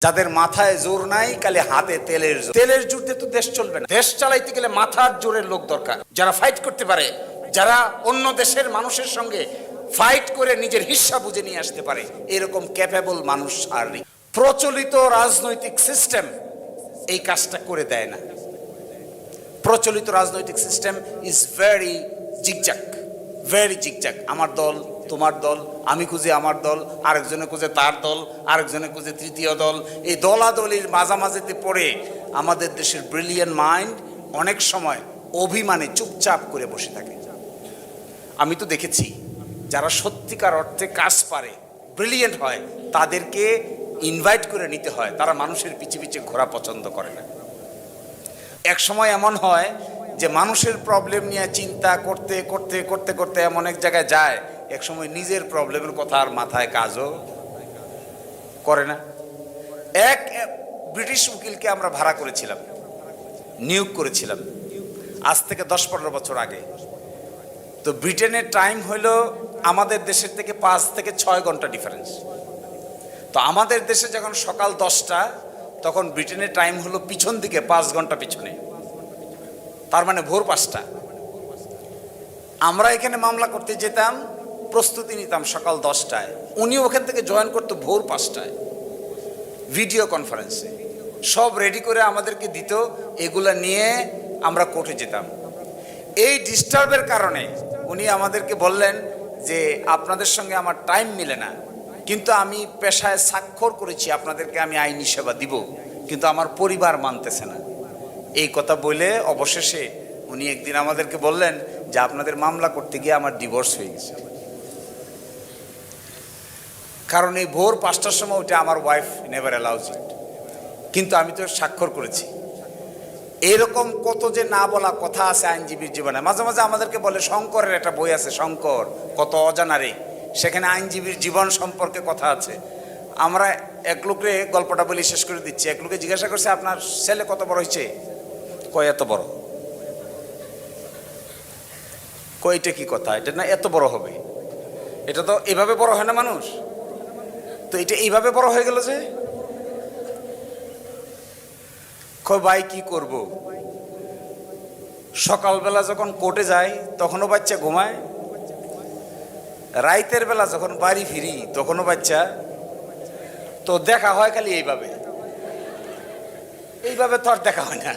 যাদের মাথায় জোর নাই খালি হাতে তেলের জোর। তেলের জোর দিয়ে তো দেশ চলবে না। দেশ চালাইতে গেলে মাথার জোরের লোক দরকার, যারা ফাইট করতে পারে, যারা অন্য দেশের মানুষের সঙ্গে ফাইট করে নিজের হিস্সা বুঝে নিয়ে আসতে পারে। এরকম ক্যাপেবল মানুষ আর নেই। প্রচলিত রাজনৈতিক সিস্টেম এই কাজটা করে দেয় না। প্রচলিত রাজনৈতিক system is very zigzag, very zigzag. আমার দল, তোমার দল, আমি খুঁজে আমার দল, আরেকজনে খুঁজে তার দল, আরেকজনে খুঁজে তৃতীয় দল। এই দলাদলির মাঝামাঝিতে পড়ে আমাদের দেশের ব্রিলিয়ান্ট মাইন্ড অনেক সময় অভিমানে চুপচাপ করে বসে থাকে। আমি তো দেখেছি যারা সত্যিকার অর্থে কাজ পারে, ব্রিলিয়েন্ট হয়, তাদেরকে ইনভাইট করে নিতে হয়। তারা মানুষের পিছে পিছে ঘোরা পছন্দ করে না। এক সময় এমন হয় যে মানুষের প্রবলেম নিয়ে চিন্তা করতে করতে করতে করতে এমন এক জায়গায় যায়, এক সময় নিজের প্রবলেমের কথা আর মাথায় কাজও করে না। এক ব্রিটিশ উকিলকে আমরা ভাড়া করেছিলাম, নিয়োগ করেছিলাম আজ থেকে 10-15 বছর আগে। তো ব্রিটেনের টাইম হইল আমাদের দেশের থেকে 5 থেকে 6 ঘন্টা ডিফারেন্স। তো আমাদের দেশে যখন সকাল 10টা, তখন ব্রিটেনের টাইম হলো পিছন দিকে 5 ঘন্টা পিছনে, তার মানে ভোর 5টা। আমরা এখানে মামলা করতে যেতাম, প্রস্তুতি নিতাম সকাল 10টায়, উনি ওখান থেকে জয়েন করতো ভোর 5টায় ভিডিও কনফারেন্সে। সব রেডি করে আমাদেরকে দিত, এগুলা নিয়ে আমরা কোর্টে যেতাম। এই ডিস্টার্বের কারণে উনি আমাদেরকে বললেন যে আপনাদের সঙ্গে আমার টাইম মিলে না, কিন্তু আমি পেশায় স্বাক্ষর করেছি আপনাদেরকে আমি আইনি সেবা দিব, কিন্তু আমার পরিবার মানতেছে না। এই কথা বলে অবশেষে উনি একদিন আমাদেরকে বললেন যে আপনাদের মামলা করতে গিয়ে আমার ডিভোর্স হয়ে গেছে। কারণ এই ভোর 5টার সময় ওটা আমার ওয়াইফ নেভার অ্যালাউজ ইট, কিন্তু আমি তো স্বাক্ষর করেছি। এরকম কত যে না বলা কথা আছে আইনজীবীর জীবনে। মাঝে মাঝে আমাদেরকে বলে শঙ্করের একটা বই আছে, শঙ্কর কত অজানারে, সেখানে আইনজীবীর জীবন সম্পর্কে কথা আছে। আমরা এক লোকরে গল্পটা বলে শেষ করে দিচ্ছি। এক লোকে জিজ্ঞাসা করছে আপনার ছেলে কত বড় হয়েছে? কয় এত বড়। কয়টা কি কথা, এটা না এত বড় হবে, এটা তো এভাবে বড় হয় না মানুষ, তো এটা এইভাবে বড় হয়ে গেল যে। কয় ভাই কি করব, সকালবেলা যখন কোর্টে যাই তখনও বাচ্চা ঘুমায়, রাইতের বেলা যখন বাড়ি ফিরি তখনও বাচ্চা, তো দেখা হয় খালি এইভাবে, এইভাবে তো আর দেখা হয় না।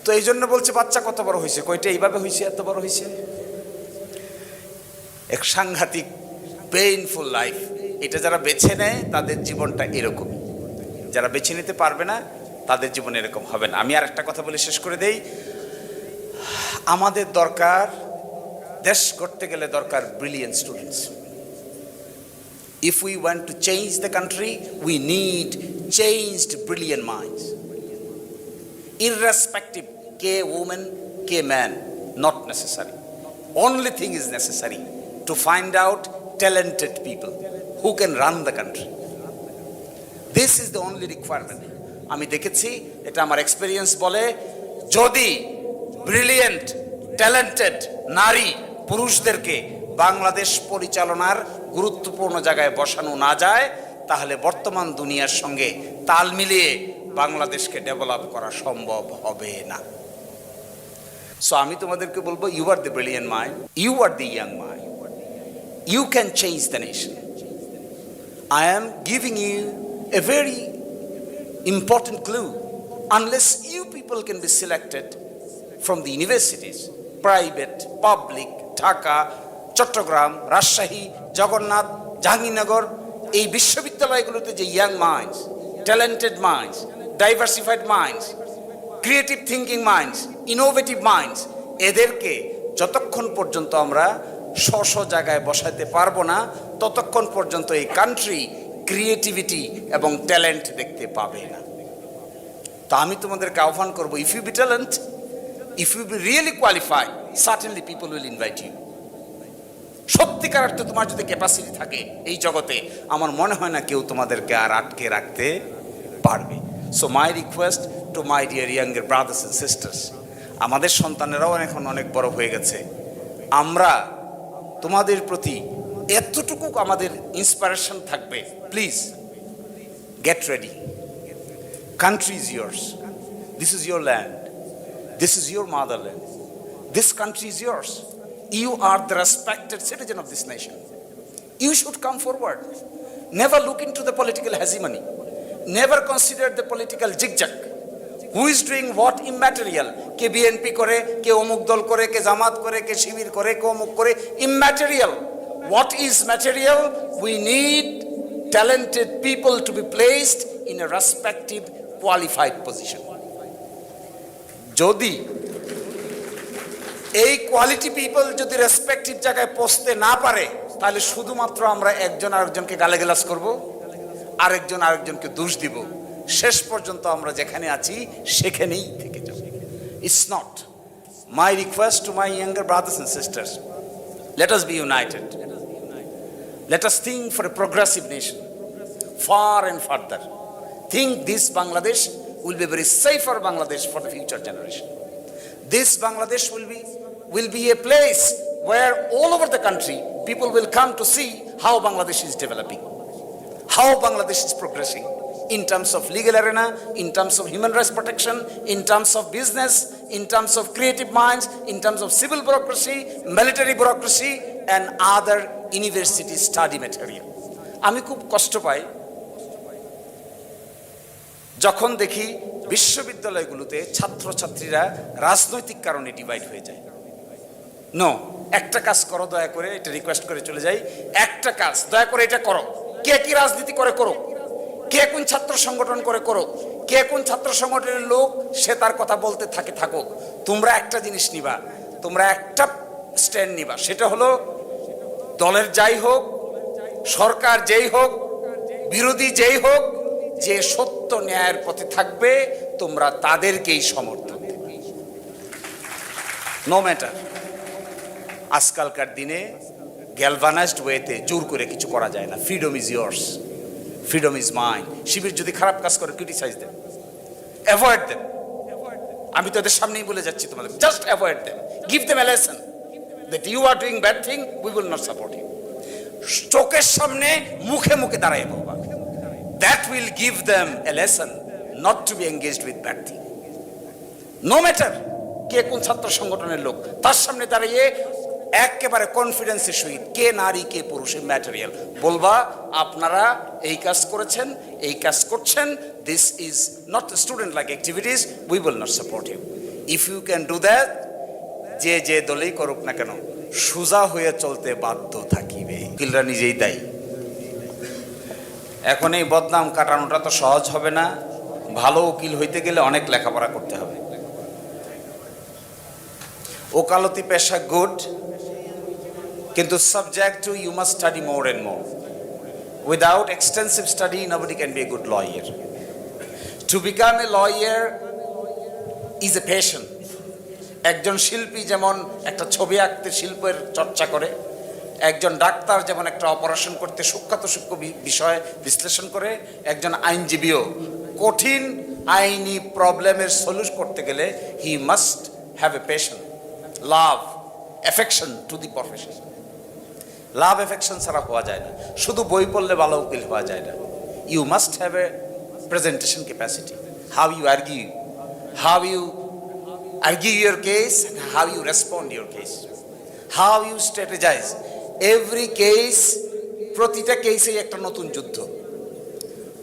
তো এই জন্য বলছে বাচ্চা কত বড় হয়েছে, কয়টা এইভাবে হয়েছে, এত বড় হয়েছে। এক সাংঘাতিক পেইনফুল লাইফ। এটা যারা বেছে নেয় তাদের জীবনটা এরকম, যারা বেছে নিতে পারবে না তাদের জীবন এরকম হবে না। আমি আর একটা কথা বলে শেষ করে দেই। আমাদের দরকার, দেশ করতে গেলে দরকার brilliant students. If we want to change the country, we need changed brilliant minds. Irrespective, ke woman, ke man, not necessary. Only thing is necessary to find out talented people who can run the country. This is the only requirement. আমি দেখেছি, এটা আমার experience বলে, যদি brilliant talented নারী পুরুষদেরকে বাংলাদেশ পরিচালনার গুরুত্বপূর্ণ জায়গায় বসানো না যায়, তাহলে বর্তমান দুনিয়ার সঙ্গে তাল মিলিয়ে বাংলাদেশকে ডেভেলপ করা সম্ভব হবে না। সো আমি তোমাদেরকে বলবো, you are the brilliant mind, you are the young mind, you can change the nation. I am giving you a very important clue. Unless you people can be selected from the universities, private, public, Dhaka, Chattogram, Rajshahi, Jagannath, Jahangirnagar, এই বিশ্ববিদ্যালয়গুলোতে যে young minds, talented minds, diversified minds, creative thinking minds, innovative minds, এদেরকে যতক্ষণ পর্যন্ত আমরা স্ব জায়গায় বসাতে পারবো না, ততক্ষণ পর্যন্ত এই কান্ট্রি ক্রিয়েটিভিটি এবং ট্যালেন্ট দেখতে পাবে না। তা আমি তোমাদেরকে আহ্বান করবো, if you be talent, if you be really qualified, certainly people will invite you. সত্যিকার অর্থে তোমার যদি ক্যাপাসিটি থাকে এই জগতে, আমার মনে হয় না কেউ তোমাদেরকে আর আটকে রাখতে পারবে। So my request to my dear younger brothers and sisters, আমাদের সন্তানেরাও এখন অনেক বড় হয়ে গেছে, আমরা তোমাদের প্রতি এতটুকু আমাদের ইন্সপিরেশন থাকবে, please Get ready. Country is yours. This is your land. This is your motherland. This country is yours. You are the respected citizen of this nation. You should come forward. Never look into the political hegemony. Never consider the political zigzag. Who is doing what immaterial? Ke BNP kore, ke omuk dol kore, ke Jamaat kore, ke Shibir kore, ke omuk kore, immaterial. What is material? We need talented people to be placed in a respective qualified position. যদি এই quality people যদি respective জায়গায় পৌঁছতে না পারে, তাহলে শুধুমাত্র আমরা একজন আরেকজনকে গালাগালাজ করব, আরেকজন আরেকজনকে দোষ দিব, শেষ পর্যন্ত আমরা যেখানে আছি সেখানেই থেকে যাব। It's not. My request to my younger brothers and sisters, let us be united. Let us think for a progressive nation, far and further. Think this Bangladesh will be a very safer Bangladesh for the future generation. This Bangladesh will be a place where all over the country people will come to see how Bangladesh is developing, how Bangladesh is progressing in terms of legal arena, in terms of human rights protection, in terms of business, in terms of creative minds, in terms of civil bureaucracy, military bureaucracy, and other university study material. আমি খুব কষ্ট পাই যখন দেখি বিশ্ববিদ্যালয়গুলোতে ছাত্রছাত্রীরা রাজনৈতিক কারণে divide হয়ে যায়। নো, একটা কাজ করো দয়া করে, এটা রিকোয়েস্ট করে চলে যাই, একটা কাজ দয়া করে এটা করো। কে কি রাজনীতি করে করো, কে কোন ছাত্র সংগঠন করে করো, কে কোন ছাত্র সংগঠনের লোক সে তার কথা বলতে থাকে থাকুক, তোমরা একটা জিনিস নিবা, তোমরা একটা স্ট্যান্ড নিবা, সেটা হলো দলের যাই হোক, সরকার যেই হোক, বিরোধী যেই হোক, যে সত্য ন্যায়ের পথে থাকবে তোমরা তাদেরকেই সমর্থন দেবে। No matter. আজকালকার দিনে গ্যালভানাইজড ওয়েতে জোর করে কিছু করা যায় না। Freedom is yours, freedom is mine. শিবির যদি খারাপ কাজ করে ক্রিটিসাইজ দেন, অ্যাভয়েড দেন। আমি তো এদের সামনেই বলে যাচ্ছি তোমাদের, just avoid them, give them a lesson that you are doing bad thing, we will not support you. চোখের সামনে মুখে মুখে দাঁড়ায় বলবা, that will give them a lesson not to be engaged with bad thing. No matter কে কোন ছাত্র সংগঠনের লোক, তার সামনে দাঁড়িয়ে একেবারে কনফিডেন্সের সহিত কে নারী কে পুরুষ ম্যাটেরিয়াল বলবা, আপনারা এই কাজ করেছেন, এই কাজ করছেন, this is not student like activities, we will not support you. If you can do that, যে যে দলেই করুক না কেন সোজা হয়ে চলতে বাধ্য থাকিবে। উকিলরা নিজেই দায়ী। এখন এই বদনাম কাটানোটা তো সহজ হবে না, ভালো উকিল হইতে গেলে অনেক লেখাপড়া করতে হবে। ওকালতি পেশা গুড, কিন্তু subject to you must study more and more. Without extensive study nobody can be a good lawyer. To become a lawyer is a passion. একজন শিল্পী যেমন একটা ছবি আঁকতে শিল্পের চর্চা করে, একজন ডাক্তার যেমন একটা অপারেশন করতে সূক্ষ্ম বিষয় বিশ্লেষণ করে, একজন আইনজীবীও কঠিন আইনি প্রবলেমের সলিউশন করতে গেলে he must have A passion, love, affection to the profession. Love affection ছাড়া হওয়া যায় না। শুধু বই পড়লে ভালো উকিল হওয়া যায় না। You must have a presentation capacity, how you argue, how you argue your case and how you respond your case, how you strategize. Every case, প্রতিটা কেসেই একটা নতুন যুদ্ধ,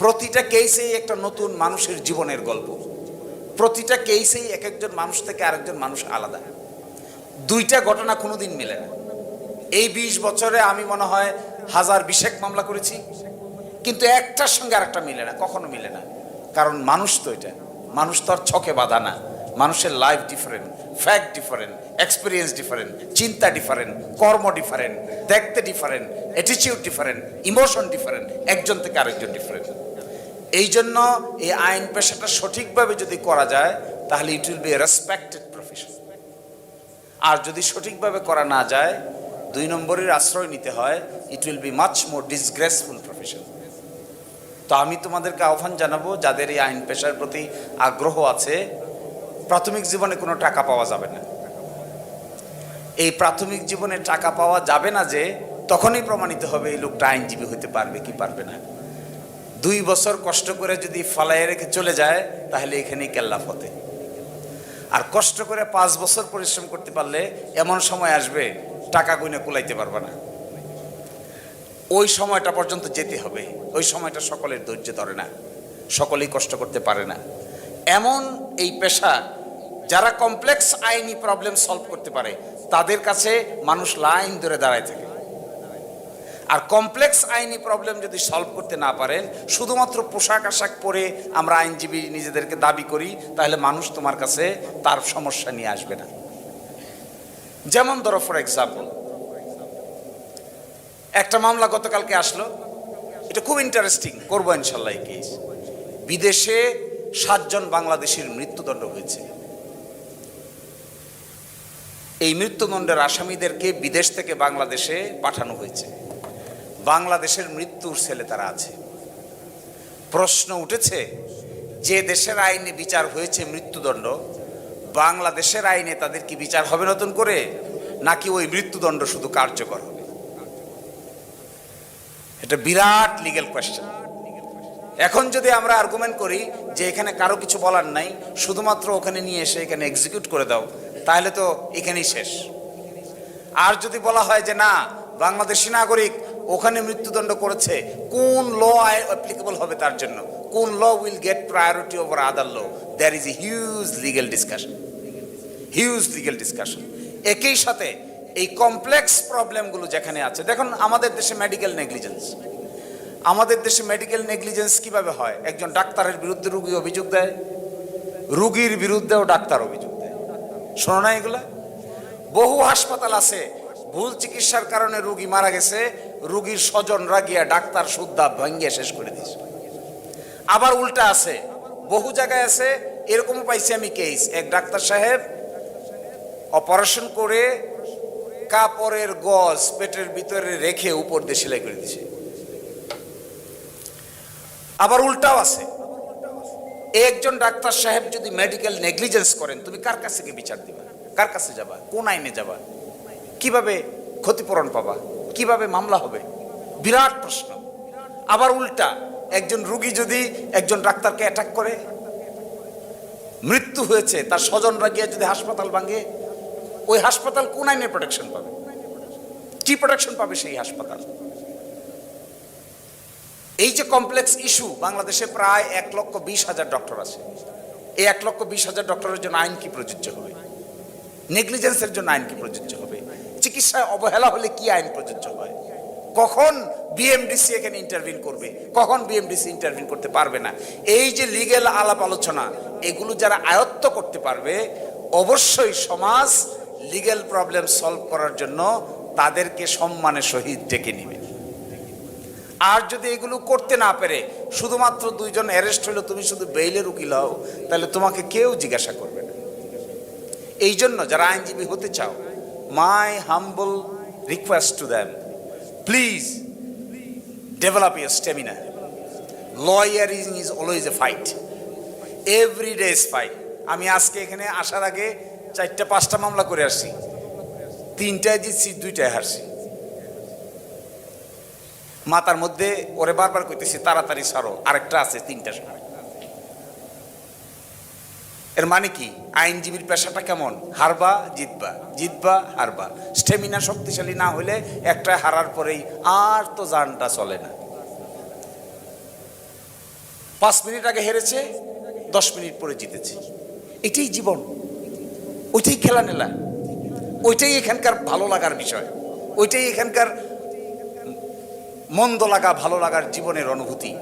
প্রতিটা কেসেই একটা নতুন মানুষের জীবনের গল্প, প্রতিটা কেসেই এক একজন মানুষ থেকে আরেকজন মানুষ আলাদা। দুইটা ঘটনা কোনোদিন মিলে না। এই 20 বছরে আমি মনে হয় 1020 মামলা করেছি, কিন্তু একটার সঙ্গে আরেকটা মিলে না, কখনো মিলে না। কারণ মানুষ তো এটা, মানুষ তো আর ছকে বাঁধা না। মানুষের life different, fact different, experience different, চিন্তা ডিফারেন্ট, কর্ম ডিফারেন্ট, দেখতে different, attitude different, emotion different, একজন থেকে আরেকজন ডিফারেন্ট। এই জন্য এই আইন পেশাটা সঠিকভাবে যদি করা যায় তাহলে it will be a respected profession. আর যদি সঠিকভাবে করা না যায়, 2 নম্বরের আশ্রয় নিতে হয়, ইট will B much more disgraceful profession. তো আমি তোমাদেরকে আহ্বান জানাবো, যাদের এই আইন পেশার প্রতি আগ্রহ আছে, প্রাথমিক জীবনে কোনো টাকা পাওয়া যাবে না। এই প্রাথমিক জীবনে টাকা পাওয়া যাবে না যে তখনই প্রমাণিত হবে এই লোকটা আইনজীবী হতে পারবে কি পারবে না। 2 বছর কষ্ট করে যদি ফালাইয়ে রেখে চলে যায় তাহলে এখানেই কেল্লা ফতে। আর কষ্ট করে 5 বছর পরিশ্রম করতে পারলে এমন সময় আসবে টাকা গুনে কুলাইতে পারবে না। ওই সময়টা পর্যন্ত যেতে হবে। ওই সময়টা সকলের ধৈর্য ধরে না, সকলেই কষ্ট করতে পারে না। এমন এই পেশা, যারা কমপ্লেক্স আইনি প্রবলেম সলভ করতে পারে তাদের কাছে মানুষ লাইন ধরে দাঁড়ায় থাকে। আর কমপ্লেক্স আইনি প্রবলেম যদি সলভ করতে না পারেন, শুধুমাত্র পোশাক আশাক পরে আমরা আইনজীবী নিজেদেরকে দাবি করি, তাহলে মানুষ তোমার কাছে তার সমস্যা নিয়ে আসবে না। যেমন ধরো ফর এক্সাম্পল, একটা মামলা গতকালকে আসলো, এটা খুব ইন্টারেস্টিং, করবো ইনশাল্লাহ এই কেস। বিদেশে 7 জন বাংলাদেশের মৃত্যুদণ্ড হয়েছে। এই মৃত্যুদণ্ডের আসামিদেরকে বিদেশ থেকে বাংলাদেশে পাঠানো হয়েছে। বাংলাদেশের মৃত্যুর ছেলে তারা আছে। প্রশ্ন উঠেছে, যে দেশের আইনে বিচার হয়েছে মৃত্যুদণ্ড, বাংলাদেশের আইনে তাদের কি বিচার হবে নতুন করে, নাকি ওই মৃত্যুদণ্ড শুধু কার্যকর হবে? এটা বিরাট লিগ্যাল কোয়েশ্চেন। এখন যদি আমরা আর্গুমেন্ট করি যে এখানে কারো কিছু বলার নাই, শুধুমাত্র ওখানে নিয়ে এসে এখানে এক্সিকিউট করে দাও, তাহলে তো এখানেই শেষ। আর যদি বলা হয় যে না, বাংলাদেশি নাগরিক ওখানে মৃত্যুদণ্ড করেছে, কোন ল অ্যাপ্লিকেবল হবে তার জন্য, কোন law will get priority over other law, there is a huge legal discussion, huge legal discussion. একই সাথে এই কমপ্লেক্স প্রবলেমগুলো যেখানে আছে, দেখুন আমাদের দেশে মেডিকেল নেগলিজেন্স, আমাদের দেশে মেডিকেল নেগলিজেন্স কিভাবে হয়? একজন ডাক্তারের বিরুদ্ধে রুগী অভিযোগ দেয়, রুগীর বিরুদ্ধেও ডাক্তার অভিযোগ দেয়। শোনো না এগুলা? বহু হাসপাতাল আছে ভুল চিকিৎসার কারণে রুগী মারা গেছে, রুগীর স্বজনরা গিয়া ডাক্তার সুদ্ধা ভাঙ্গিয়ে শেষ করে দিয়েছে। আবার উল্টা আছে, বহু জায়গায় আছে, এরকমও পাইছি আমি কেস, এক ডাক্তার সাহেব অপারেশন করে কাপড়ের গজ পেটের ভিতরে রেখে উপর দিয়ে সেলাই করে দিয়েছে। আবার উল্টাও আছে, একজন ডাক্তার সাহেব যদি মেডিকেল নেগলিজেন্স করেন, তুমি কার কাছে গিয়ে বিচার দিবা? কার কাছে যাবা? কোন আইনে যাবা? কিভাবে ক্ষতিপূরণ পাবা? কিভাবে মামলা হবে? বিরাট প্রশ্ন। আবার উল্টা, একজন রুগী যদি একজন ডাক্তারকে অ্যাটাক করে, মৃত্যু হয়েছে, তার স্বজনরা গিয়ে যদি হাসপাতাল ভাঙে, ওই হাসপাতাল কোন আইনে প্রোটেকশন পাবে? কি প্রোটেকশন পাবে সেই হাসপাতাল? এই যে কমপ্লেক্স ইস্যু, বাংলাদেশে প্রায় 1,20,000 ডক্টর আছে। এই 1,20,000 ডক্টরের জন্য আইন কি প্রযোজ্য হবে? নেগলিজেন্সের জন্য আইন কি প্রযোজ্য হবে? চিকিৎসায় অবহেলা হলে কি আইন প্রযোজ্য হয়? কখন বিএমডিসি এখানে ইন্টারভিন করবে, কখন বিএমডিসি ইন্টারভিন করতে পারবে না? এই যে লিগ্যাল আলাপ আলোচনা, এগুলো যারা আয়ত্ত করতে পারবে, অবশ্যই সমাজ লিগ্যাল প্রবলেম সলভ করার জন্য তাদেরকে সম্মানের সহিত ডেকে নেবে। আর যদি এগুলো করতে না পারে, শুধুমাত্র 2 জন অ্যারেস্ট হলো, তুমি শুধু বেইলের উকিল হও, তাহলে তোমাকে কেউ জিজ্ঞাসা করবে না। এই জন্য যারা আইনজীবী হতে চাও, my humble request to them, please develop your stamina. Lawyering is always a fight, every day is fight. আমি আজকে এখানে আসার আগে 4-5টা মামলা করে আসছি, 3টায় জিতছি, 2টায় হারছি। মাথার মধ্যে ওরে বারবার কইতেছি তাড়াতাড়ি ছাড়ো, আরেকটা আছে 3টার সময়। এর মানে কি? আইনজীবীর পেশাটা কেমন? হারবা জিতবা, জিতবা হারবা। স্টেমিনা শক্তিশালী না হলে একটা হারার পরেই আর তো জানটা চলে না। 5 মিনিট আগে হেরেছে, 10 মিনিট পরে জিতেছে। এটাই জীবন, ওইটাই খেলা নেলা, ওইটাই এখানকার ভালো লাগার বিষয়, ওইটাই এখানকার মন্দ লাগা ভালো লাগার জীবনের অনুভূতি।